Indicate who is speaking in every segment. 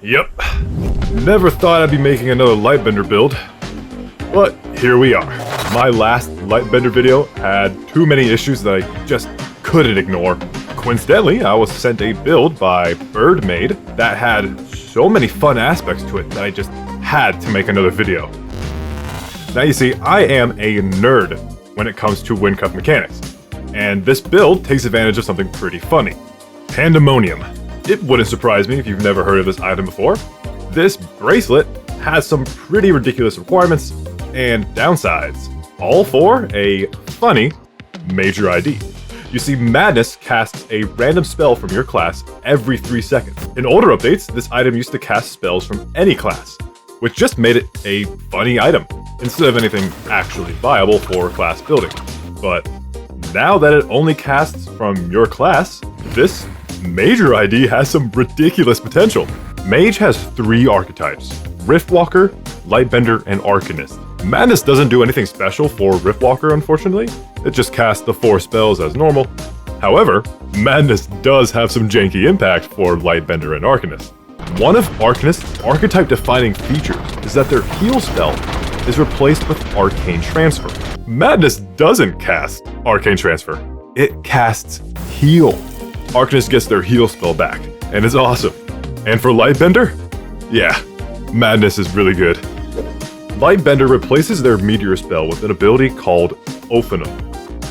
Speaker 1: Yep. Never thought I'd be making another Lightbender build, but here we are. My last Lightbender video had too many issues that I just couldn't ignore. Coincidentally, I was sent a build by birdmade that had so many fun aspects to it that I just had to make another video. Now you see, I am a nerd when it comes to Wynncraft mechanics, and this build takes advantage of something pretty funny. Pandemonium. It wouldn't surprise me if you've never heard of this item before. This bracelet has some pretty ridiculous requirements and downsides, all for a funny major ID. You see, Madness casts a random spell from your class every 3 seconds. In older updates, this item used to cast spells from any class, which just made it a funny item, instead of anything actually viable for class building. But now that it only casts from your class, this major ID has some ridiculous potential. Mage has 3 archetypes: Riftwalker, Lightbender, and Arcanist. Madness doesn't do anything special for Riftwalker, unfortunately. It just casts the 4 spells as normal. However, Madness does have some janky impact for Lightbender and Arcanist. One of Arcanist's archetype-defining features is that their heal spell is replaced with Arcane Transfer. Madness doesn't cast Arcane Transfer. It casts Heal. Arcanist gets their heal spell back, and it's awesome. And for Lightbender? Yeah, Madness is really good. Lightbender replaces their Meteor spell with an ability called Ophanum.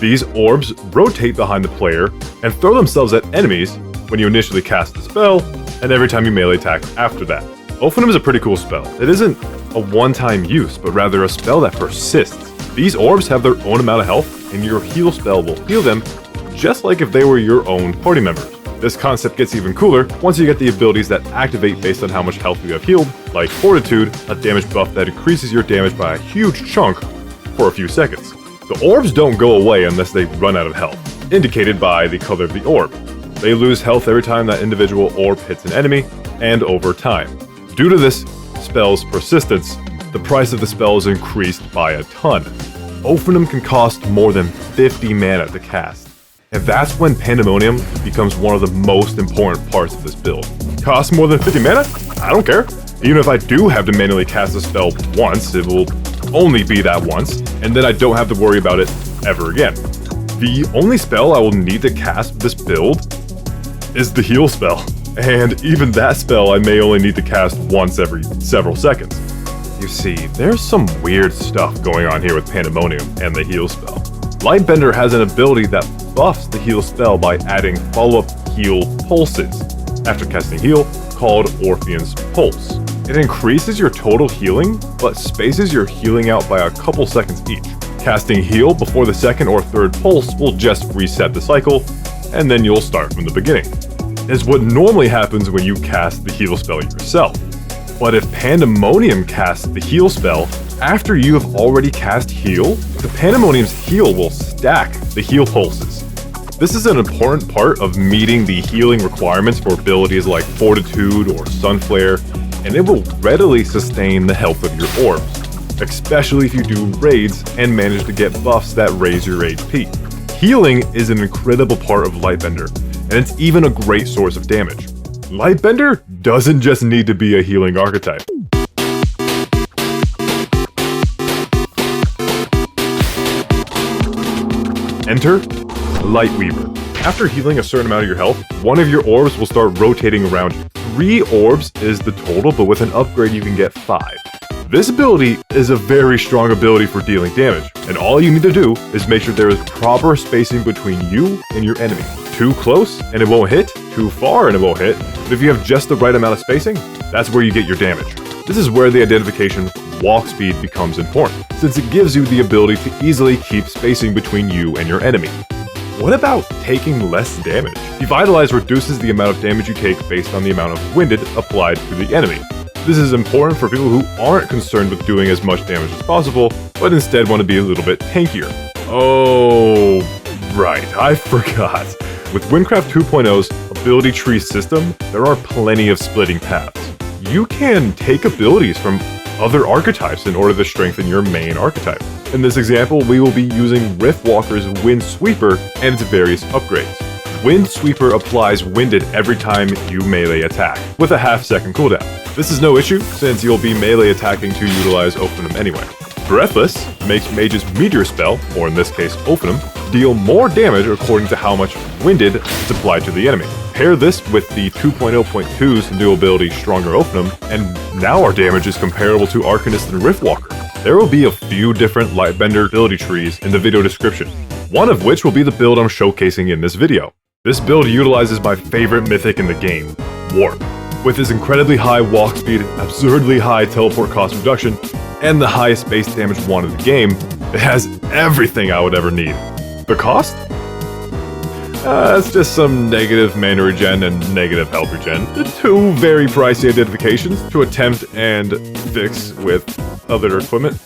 Speaker 1: These orbs rotate behind the player and throw themselves at enemies when you initially cast the spell, and every time you melee attack after that. Ophanum is a pretty cool spell. It isn't a one-time use, but rather a spell that persists. These orbs have their own amount of health, and your heal spell will heal them just like if they were your own party members. This concept gets even cooler once you get the abilities that activate based on how much health you have healed, like Fortitude, a damage buff that increases your damage by a huge chunk for a few seconds. The orbs don't go away unless they run out of health, indicated by the color of the orb. They lose health every time that individual orb hits an enemy, and over time. Due to this spell's persistence, the price of the spell is increased by a ton. Ophanum can cost more than 50 mana to cast. And that's when Pandemonium becomes one of the most important parts of this build. Costs more than 50 mana? I don't care. Even if I do have to manually cast a spell once, it will only be that once, and then I don't have to worry about it ever again. The only spell I will need to cast with this build is the heal spell. And even that spell I may only need to cast once every several seconds. You see, there's some weird stuff going on here with Pandemonium and the heal spell. Lightbender has an ability that buffs the heal spell by adding follow-up heal pulses after casting heal, called Orphean's Pulse. It increases your total healing, but spaces your healing out by a couple seconds each. Casting heal before the second or third pulse will just reset the cycle, and then you'll start from the beginning. Is what normally happens when you cast the heal spell yourself. But if Pandemonium casts the heal spell after you have already cast heal, the Pandemonium's heal will stack the heal pulses. This is an important part of meeting the healing requirements for abilities like Fortitude or Sunflare, and it will readily sustain the health of your orbs, especially if you do raids and manage to get buffs that raise your HP. Healing is an incredible part of Lightbender, and it's even a great source of damage. Lightbender doesn't just need to be a healing archetype. Enter Lightweaver. After healing a certain amount of your health, one of your orbs will start rotating around you. 3 orbs is the total, but with an upgrade you can get 5. This ability is a very strong ability for dealing damage, and all you need to do is make sure there is proper spacing between you and your enemy. Too close and it won't hit, too far and it won't hit, but if you have just the right amount of spacing, that's where you get your damage. This is where the identification walk speed becomes important, since it gives you the ability to easily keep spacing between you and your enemy. What about taking less damage? Devitalize reduces the amount of damage you take based on the amount of winded applied to the enemy. This is important for people who aren't concerned with doing as much damage as possible, but instead want to be a little bit tankier. Oh, right, I forgot. With Wynncraft 2.0's ability tree system, there are plenty of splitting paths. You can take abilities from other archetypes in order to strengthen your main archetype. In this example, we will be using Riftwalker's Wind Sweeper and its various upgrades. Wind Sweeper applies winded every time you melee attack, with a half-second cooldown. This is no issue, since you'll be melee attacking to utilize Ophinum anyway. Breathless makes Mage's Meteor spell, or in this case Ophinum, deal more damage according to how much winded is applied to the enemy. Pair this with the 2.0.2's new ability Stronger Ophinum, and now our damage is comparable to Arcanist and Riftwalker. There will be a few different Lightbender ability trees in the video description, one of which will be the build I'm showcasing in this video. This build utilizes my favorite mythic in the game, Warp. With its incredibly high walk speed, absurdly high teleport cost reduction, and the highest base damage one in the game, it has everything I would ever need. The cost? It's just some negative mana regen and negative health regen. Two very pricey identifications to attempt and fix with other equipment.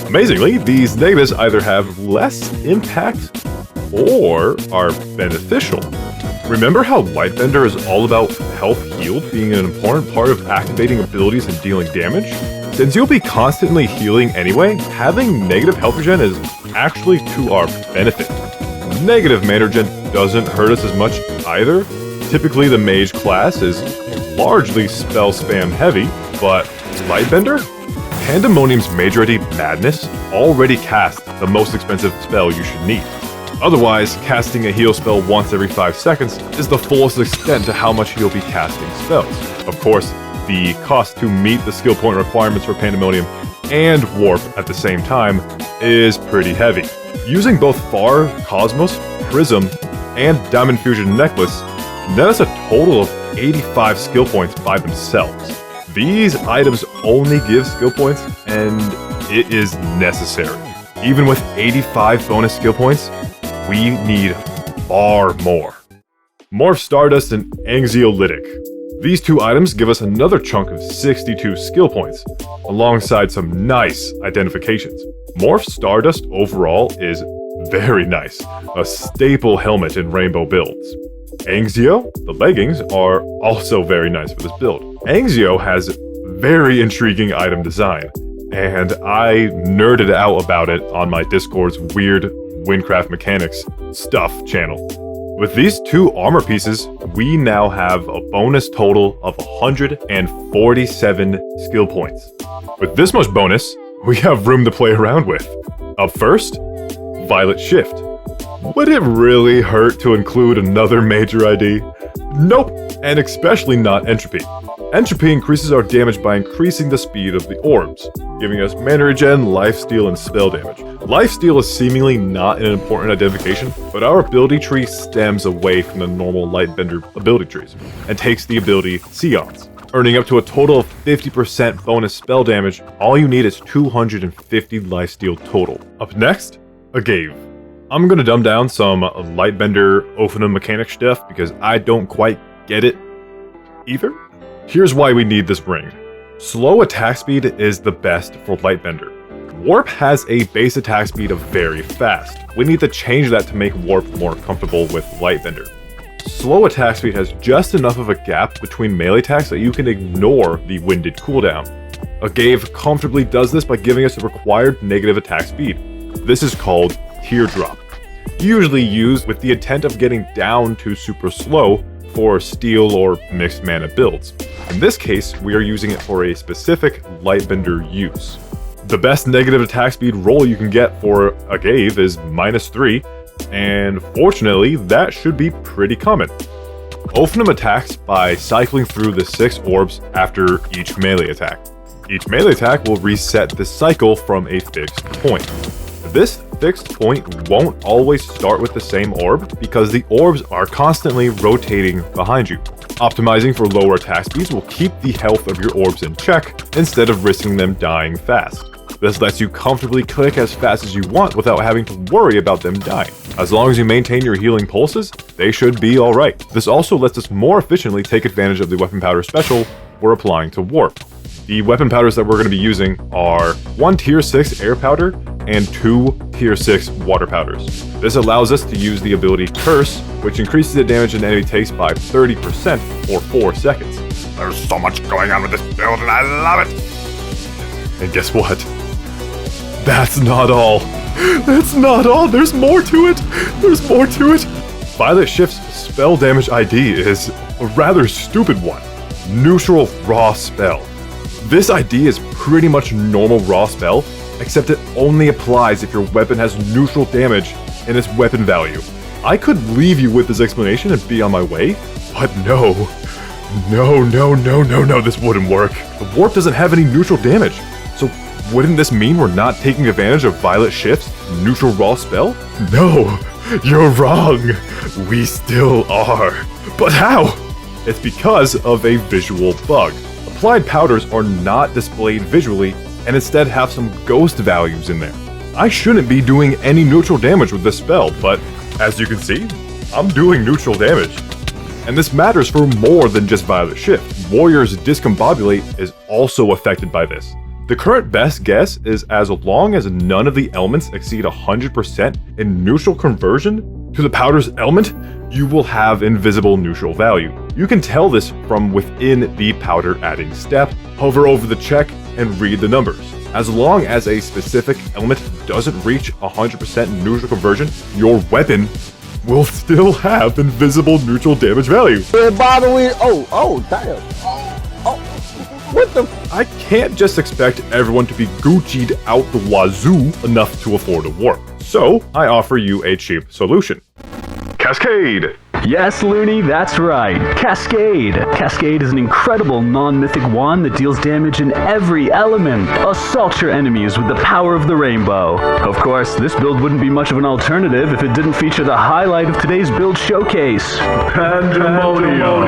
Speaker 1: Amazingly, these negatives either have less impact or are beneficial. Remember how Lightbender is all about health healed being an important part of activating abilities and dealing damage? Since you'll be constantly healing anyway, having negative health regen is actually to our benefit. Negative mana regen doesn't hurt us as much either. Typically the mage class is largely spell spam heavy, but Lightbender? Pandemonium's Majority Madness already casts the most expensive spell you should need. Otherwise, casting a heal spell once every 5 seconds is the fullest extent to how much you'll be casting spells. Of course, the cost to meet the skill point requirements for Pandemonium and Warp at the same time is pretty heavy. Using both Far, Cosmos, Prism, and Diamond Fusion Necklace net us a total of 85 skill points by themselves. These items only give skill points, and it is necessary. Even with 85 bonus skill points, we need far more. Morph Stardust and Anxiolytic. These two items give us another chunk of 62 skill points, alongside some nice identifications. Morph Stardust overall is very nice, a staple helmet in rainbow builds. Anxio, the leggings, are also very nice for this build. Anxio has very intriguing item design, and I nerded out about it on my Discord's weird Wynncraft Mechanics stuff channel. With these two armor pieces, we now have a bonus total of 147 skill points. With this much bonus, we have room to play around with. Up first, Violet Shift. Would it really hurt to include another major ID? Nope, and especially not Entropy. Entropy increases our damage by increasing the speed of the orbs, giving us mana regen, lifesteal, and spell damage. Lifesteal is seemingly not an important identification, but our ability tree stems away from the normal Lightbender ability trees, and takes the ability Seance. Earning up to a total of 50% bonus spell damage, all you need is 250 lifesteal total. Up next, Agave. I'm gonna dumb down some Lightbender Ophinum mechanic stuff because I don't quite get it either. Here's why we need this ring. Slow attack speed is the best for Lightbender. Warp has a base attack speed of very fast. We need to change that to make Warp more comfortable with Lightbender. Slow attack speed has just enough of a gap between melee attacks that you can ignore the winded cooldown. Agave comfortably does this by giving us the required negative attack speed. This is called Teardrop, usually used with the intent of getting down to super slow for steel or mixed mana builds. In this case, we are using it for a specific Lightbender use. The best negative attack speed roll you can get for Agave is -3, and fortunately, that should be pretty common. Ophinum attacks by cycling through the 6 orbs after each melee attack. Each melee attack will reset the cycle from a fixed point. This fixed point won't always start with the same orb because the orbs are constantly rotating behind you. Optimizing for lower attack speeds will keep the health of your orbs in check instead of risking them dying fast. This lets you comfortably click as fast as you want without having to worry about them dying. As long as you maintain your healing pulses, they should be alright. This also lets us more efficiently take advantage of the weapon powder special we're applying to Warp. The weapon powders that we're going to be using are 1 tier 6 air powder and 2 tier 6 water powders. This allows us to use the ability Curse, which increases the damage an enemy takes by 30% for 4 seconds. There's so much going on with this build and I love it! And guess what? That's not all. That's not all. There's more to it. There's more to it. Violet Shift's spell damage ID is a rather stupid one. Neutral raw spell. This ID is pretty much normal raw spell, except it only applies if your weapon has neutral damage in its weapon value. I could leave you with this explanation and be on my way, but no, this wouldn't work. The warp doesn't have any neutral damage, so wouldn't this mean we're not taking advantage of Violet Shift's neutral raw spell? No, you're wrong. We still are. But how? It's because of a visual bug. Applied powders are not displayed visually and instead have some ghost values in there. I shouldn't be doing any neutral damage with this spell, but as you can see, I'm doing neutral damage. And this matters for more than just Violet Shift. Warrior's Discombobulate is also affected by this. The current best guess is as long as none of the elements exceed 100% in neutral conversion to the powder's element, you will have invisible neutral value. You can tell this from within the powder adding step. Hover over the check and read the numbers. As long as a specific element doesn't reach 100% neutral conversion, your weapon will still have invisible neutral damage value. What the? I can't just expect everyone to be Gucci'd out the wazoo enough to afford a warp. So, I offer you a cheap solution. Cascade!
Speaker 2: Yes, Looney, that's right. Cascade. Cascade is an incredible non-mythic wand that deals damage in every element. Assault your enemies with the power of the rainbow. Of course, this build wouldn't be much of an alternative if it didn't feature the highlight of today's build showcase. Pandemonium.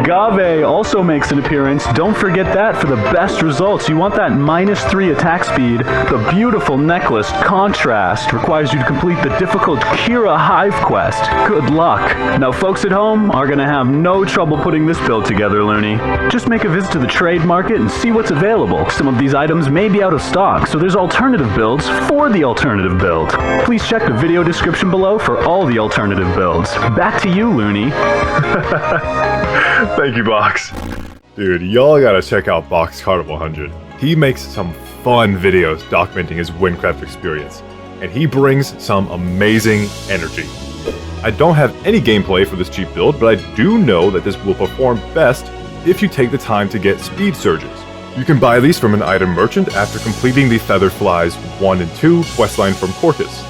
Speaker 2: Agave also makes an appearance. Don't forget that for the best results. You want that -3 attack speed. The beautiful necklace contrast requires you to complete the difficult Kira Hive quest. Good luck. Now folks at home are gonna have no trouble putting this build together, Looney. Just make a visit to the trade market and see what's available. Some of these items may be out of stock, so there's alternative builds for the alternative build. Please check the video description below for all the alternative builds. Back to you, Looney.
Speaker 1: Thank you, Box. Dude, y'all gotta check out Boxcart 100. He makes some fun videos documenting his Wynncraft experience, and he brings some amazing energy. I don't have any gameplay for this cheap build, but I do know that this will perform best if you take the time to get speed surges. You can buy these from an item merchant after completing the Featherflies 1 and 2 questline from Corcus.